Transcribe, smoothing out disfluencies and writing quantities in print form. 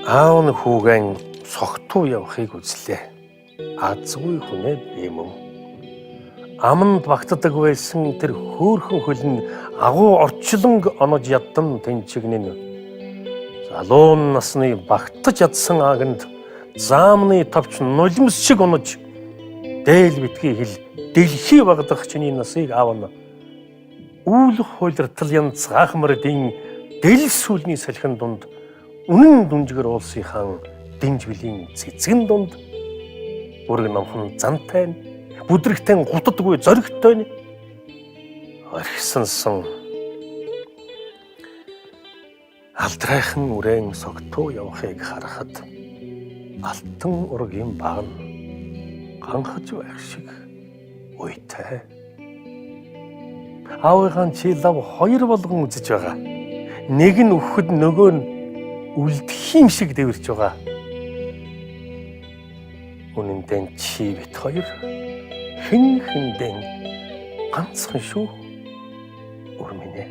Аав нь хүүгэн согтуу явахыг үзлээ. Азгүй хүнээ юм. Аманд багтдаг байсан тэр хөөрхөн хөл нь агуу орчлонг онож яддан тэнчигнэн. Залуун насны багтаж ядсан аганд заамны товч нулимс шиг онож дээл битгий хил дэлхий багдах чиний насыг аавна. Үүлх хуйлартал янз гахмардын дэл сүлний салхин дунд үнэн дүнжгэр уулсынхан динжвэлийн цэцгэн дунд бүрэг номхон зантай бүдрэгтэй гутдаггүй зоригтой орхисансан алдрайхан үрээн согтуу явахыг харахад алтан ургийн баг нь ганхаж байх шиг уйтай. Аавынхаа чилав хоёр болгон үзэж байгаа. Нэг нь өгөхөд нөгөө нь үлдэхийн шиг дэвэрч байгаа. Үнэн дээр чи бит хоёр хэн хэндэн ганцхан шүү. Урминэ.